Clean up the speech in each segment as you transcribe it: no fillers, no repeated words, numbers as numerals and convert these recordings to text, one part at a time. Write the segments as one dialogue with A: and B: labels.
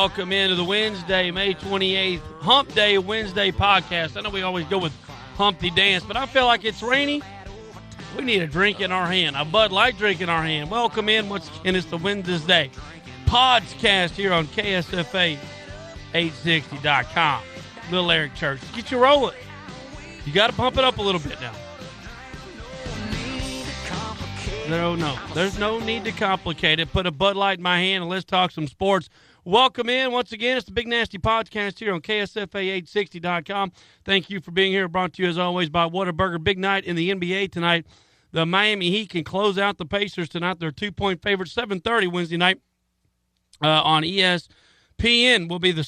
A: welcome into the Wednesday, May 28th, Hump Day Wednesday podcast. I know we always go with Humpty Dance, but I feel like it's rainy. We need a drink in our hand, a Bud Light drink in our hand. Welcome in. Once again, it's the Wednesday podcast here on KSFA 860.com. Little Eric Church. Get you rolling. You got to pump it up a little bit now. No. There's no need to complicate it. Put a Bud Light in my hand and let's talk some sports. Welcome in. Once again, it's the Big Nasty Podcast here on KSFA860.com. Thank you for being here. Brought to you, as always, by Whataburger. Big night in the NBA tonight. The Miami Heat can close out the Pacers tonight. They're 2-point favorites, 7:30 Wednesday night on ESPN will be the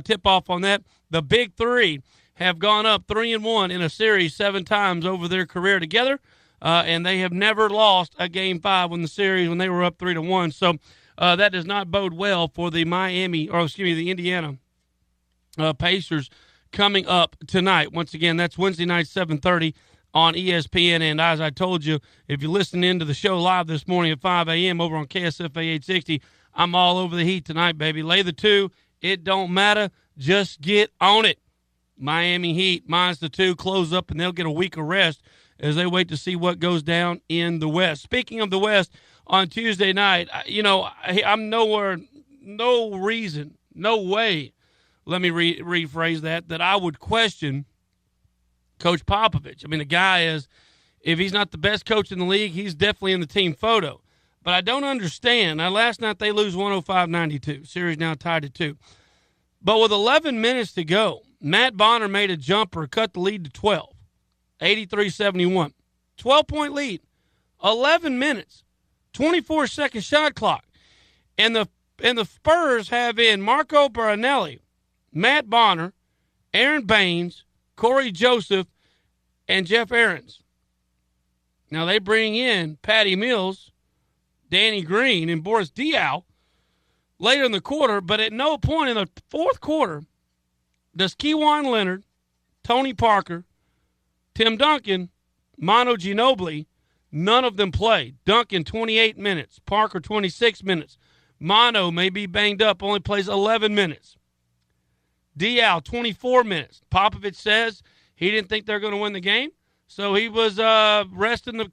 A: tip-off on that. The Big Three have gone up 3-1 in a series 7 times over their career together. And they have never lost a Game 5 in the series when they were up 3-1. So that does not bode well for the the Indiana Pacers coming up tonight. Once again, that's Wednesday night, 7:30 on ESPN. And as I told you, if you listen into the show live this morning at 5 a.m. over on KSFA 860, I'm all over the Heat tonight, baby. Lay the 2. It don't matter. Just get on it. Miami Heat minus the 2, close up, and they'll get a week of rest as they wait to see what goes down in the West. Speaking of the West, on Tuesday night, I'm no way, let me rephrase that I would question Coach Popovich. I mean, the guy is, if he's not the best coach in the league, he's definitely in the team photo. But I don't understand. Now, last night they lose 105-92. Series now tied at 2. But with 11 minutes to go, Matt Bonner made a jumper, cut the lead to 12. 83-71. 12-point lead. 11 minutes. 24-second shot clock. And the Spurs have in Marco Barinelli, Matt Bonner, Aaron Baines, Corey Joseph, and Jeff Aarons. Now they bring in Patty Mills, Danny Green, and Boris Diaw later in the quarter, but at no point in the fourth quarter does Keywan Leonard, Tony Parker, Tim Duncan, Manu Ginobili, none of them played. Duncan, 28 minutes. Parker, 26 minutes. Manu may be banged up, only plays 11 minutes. Diaw, 24 minutes. Popovich says he didn't think they're going to win the game, so he was resting them.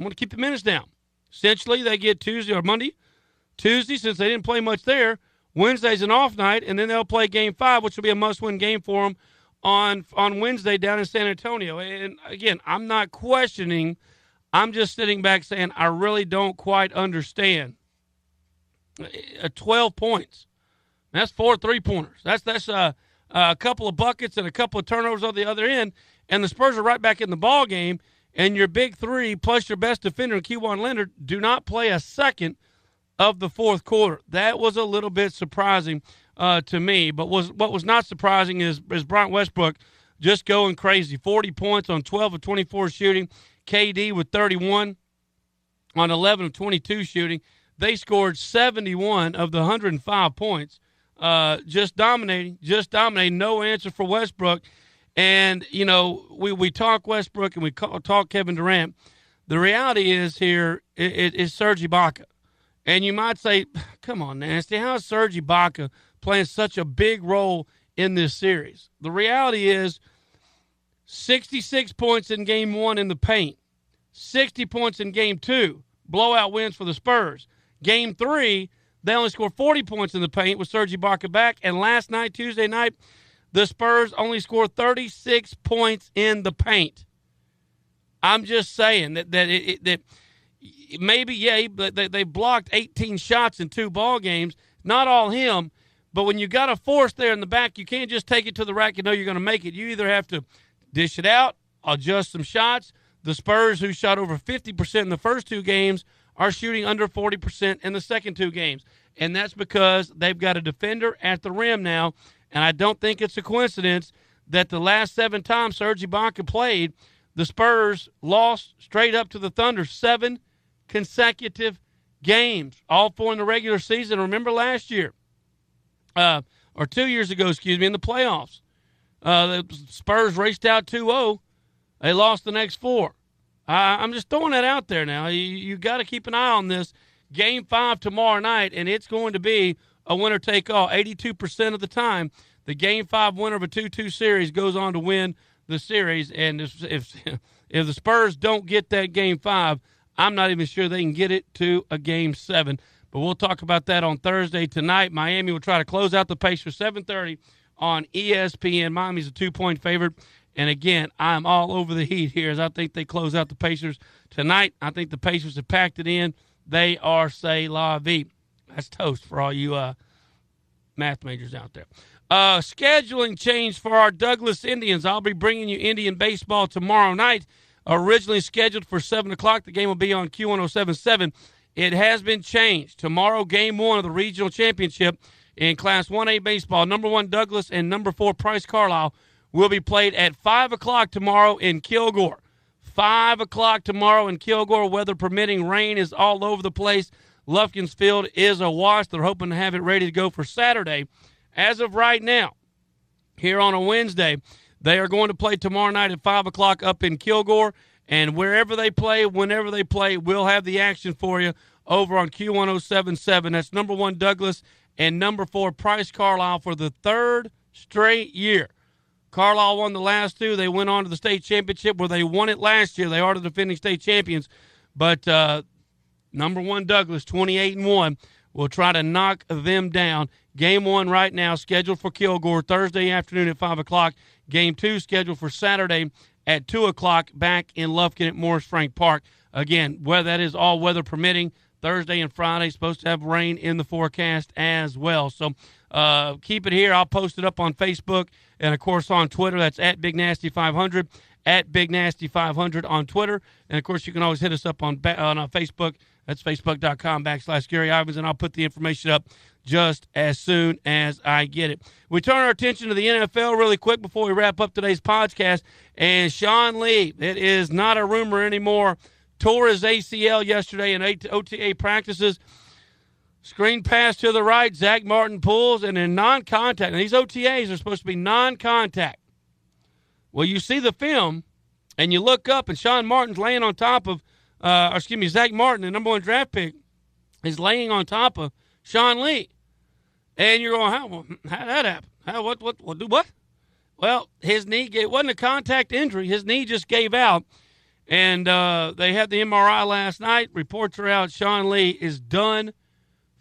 A: Want to keep the minutes down. Essentially, they get Monday, Tuesday, since they didn't play much there. Wednesday's an off night, and then they'll play Game 5, which will be a must-win game for them on Wednesday down in San Antonio. And, again, I'm not questioning. I'm just sitting back saying I really don't quite understand. 12 points. That's 4 3-pointers. That's a couple of buckets and a couple of turnovers on the other end, and the Spurs are right back in the ball game, and your big 3 plus your best defender, Keywan Leonard, do not play a second of the fourth quarter. That was a little bit surprising to me. But what was not surprising is Bryant Westbrook just going crazy. 40 points on 12 of 24 shooting. KD with 31 on 11 of 22 shooting. They scored 71 of the 105 points. Just dominating. No answer for Westbrook. And, we talk Westbrook and we talk Kevin Durant. The reality is here is Serge Ibaka. And you might say, come on, Nasty, how is Serge Ibaka playing such a big role in this series? The reality is 66 points in Game 1 in the paint, 60 points in Game 2, blowout wins for the Spurs. Game 3, they only scored 40 points in the paint with Serge Ibaka back. And last night, Tuesday night, the Spurs only scored 36 points in the paint. I'm just saying that maybe, they blocked 18 shots in 2 ball games. Not all him, but when you got a force there in the back, you can't just take it to the rack and know you're going to make it. You either have to dish it out, adjust some shots. The Spurs, who shot over 50% in the first 2 games, are shooting under 40% in the second 2 games. And that's because they've got a defender at the rim now, and I don't think it's a coincidence that the last 7 times Serge Ibaka played, the Spurs lost straight up to the Thunder 7 consecutive games, all 4 in the regular season. Remember last year, or 2 years ago, in the playoffs, the Spurs raced out 2-0. They lost the next 4. I'm just throwing that out there now. You got to keep an eye on this. Game 5 tomorrow night, and it's going to be a winner-take-all. 82% of the time, the Game 5 winner of a 2-2 series goes on to win the series. And if the Spurs don't get that Game 5, I'm not even sure they can get it to a Game 7. But we'll talk about that on Thursday. Tonight, Miami will try to close out the Pacers 7:30 on ESPN. Miami's a 2-point favorite. And, again, I'm all over the Heat here as I think they close out the Pacers tonight. I think the Pacers have packed it in. They are c'est la vie. That's toast for all you math majors out there. Scheduling change for our Douglas Indians. I'll be bringing you Indian baseball tomorrow night. Originally scheduled for 7 o'clock. The game will be on Q1077. It has been changed. Tomorrow, Game 1 of the regional championship in Class 1A baseball. Number 1 Douglas and number 4 Price Carlisle will be played at 5 o'clock tomorrow in Kilgore. 5 o'clock tomorrow in Kilgore. Weather permitting, rain is all over the place. Lufkin's Field is awash. They're hoping to have it ready to go for Saturday. As of right now, here on a Wednesday, they are going to play tomorrow night at 5 o'clock up in Kilgore. And wherever they play, whenever they play, we'll have the action for you over on Q1077. That's number 1 Douglas and number 4 Price Carlisle for the 3rd straight year. Carlisle won the last 2. They went on to the state championship where they won it last year. They are the defending state champions. But number 1 Douglas, 28-1, will try to knock them down. Game 1 right now scheduled for Kilgore Thursday afternoon at 5 o'clock. Game 2 scheduled for Saturday at 2 o'clock back in Lufkin at Morris Frank Park. Again, whether that is all weather permitting, Thursday and Friday supposed to have rain in the forecast as well. So keep it here. I'll post it up on Facebook and, of course, on Twitter. That's at Big Nasty 500, at Big Nasty 500 on Twitter. And, of course, you can always hit us up on Facebook. That's facebook.com/Gary Ivins, and I'll put the information up just as soon as I get it. We turn our attention to the NFL really quick before we wrap up today's podcast. And Sean Lee, it is not a rumor anymore, tore his ACL yesterday in OTA practices. Screen pass to the right, Zach Martin pulls, and in non-contact. And these OTAs are supposed to be non-contact. Well, you see the film, and you look up, and Sean Martin's laying on top of, Zach Martin, the number 1 draft pick, is laying on top of Sean Lee. And you're going, how did that happen? What? Well, his knee, it wasn't a contact injury. His knee just gave out. And they had the MRI last night. Reports are out. Sean Lee is done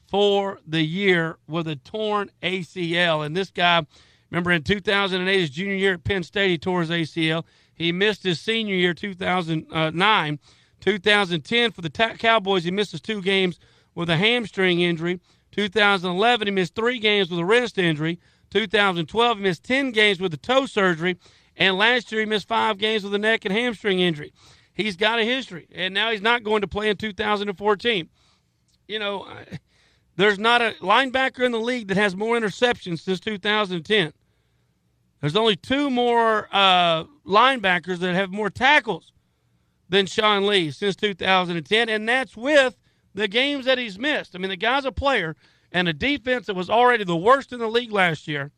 A: for the year with a torn ACL. And this guy, remember in 2008, his junior year at Penn State, he tore his ACL. He missed his senior year, 2009. 2010 for the Cowboys, he missed his 2 games with a hamstring injury. 2011, he missed 3 games with a wrist injury. 2012, he missed 10 games with a toe surgery. And last year, he missed 5 games with a neck and hamstring injury. He's got a history, and now he's not going to play in 2014. You know, there's not a linebacker in the league that has more interceptions since 2010. There's only 2 more linebackers that have more tackles than Sean Lee since 2010, and that's with the games that he's missed. I mean, the guy's a player, and a defense that was already the worst in the league last year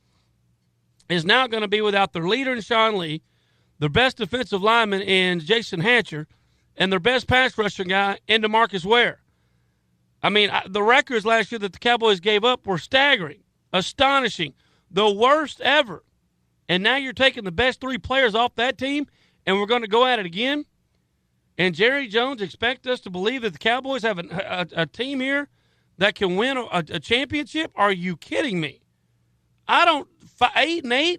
A: is now going to be without their leader in Sean Lee, their best defensive lineman in Jason Hatcher, and their best pass rusher guy in DeMarcus Ware. I mean, the records last year that the Cowboys gave up were staggering, astonishing, the worst ever. And now you're taking the best 3 players off that team, and we're going to go at it again? And Jerry Jones expect us to believe that the Cowboys have a team here that can win a championship? Are you kidding me? 8-8?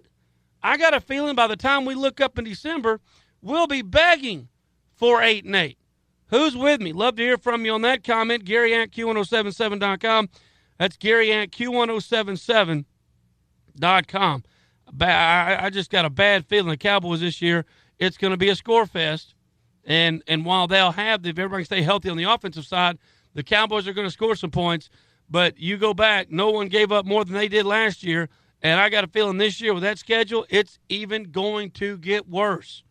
A: I got a feeling by the time we look up in December, we'll be begging for 8-8. Who's with me? Love to hear from you on that comment. Gary at Q1077.com. That's Gary at Q1077.com. I just got a bad feeling the Cowboys this year, it's going to be a score fest. And while they'll have, if everybody can stay healthy on the offensive side, the Cowboys are going to score some points. But you go back, no one gave up more than they did last year. And I got a feeling this year with that schedule, it's even going to get worse.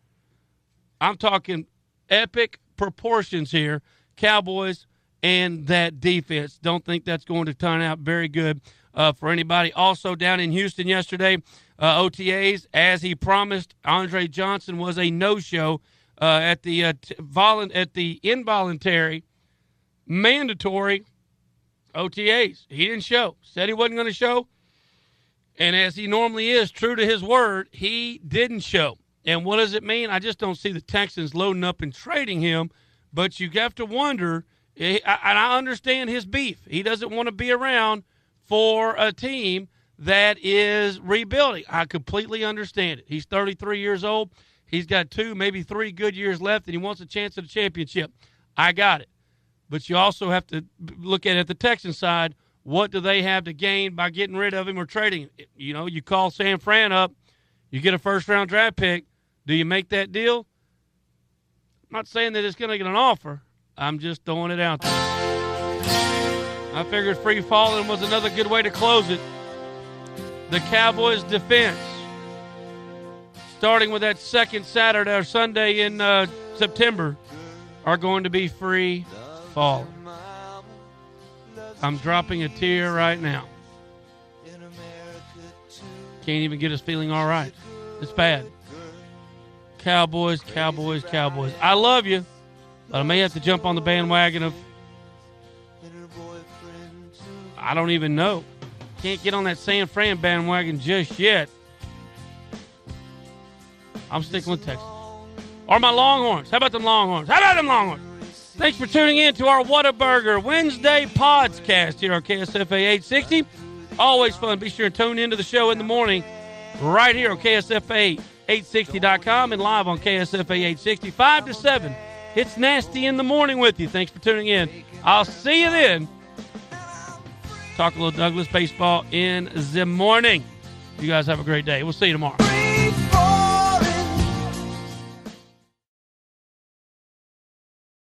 A: I'm talking epic proportions here, Cowboys and that defense. Don't think that's going to turn out very good for anybody. Also down in Houston yesterday, OTAs, as he promised, Andre Johnson was a no-show at the involuntary, mandatory OTAs. He didn't show. Said he wasn't going to show. And as he normally is, true to his word, he didn't show. And what does it mean? I just don't see the Texans loading up and trading him. But you have to wonder, and I understand his beef. He doesn't want to be around for a team that is rebuilding. I completely understand it. He's 33 years old. He's got 2, maybe 3 good years left, and he wants a chance at a championship. I got it. But you also have to look at the Texans side. What do they have to gain by getting rid of him or trading him? You know, you call San Fran up, you get a first-round draft pick. Do you make that deal? I'm not saying that it's going to get an offer. I'm just throwing it out there. I figured free falling was another good way to close it. The Cowboys' defense, starting with that second Saturday or Sunday in September, are going to be free falling. I'm dropping a tear right now. Can't even get us feeling all right. It's bad. Cowboys, Cowboys, Cowboys. I love you, but I may have to jump on the bandwagon of, I don't even know. Can't get on that San Fran bandwagon just yet. I'm sticking with Texas. Or my Longhorns. How about them Longhorns? Thanks for tuning in to our Whataburger Wednesday podcast here on KSFA 860. Always fun. Be sure to tune into the show in the morning right here on KSFA860.com and live on KSFA 860, 5 to 7. It's nasty in the morning with you. Thanks for tuning in. I'll see you then. Talk a little Douglas baseball in the morning. You guys have a great day. We'll see you tomorrow.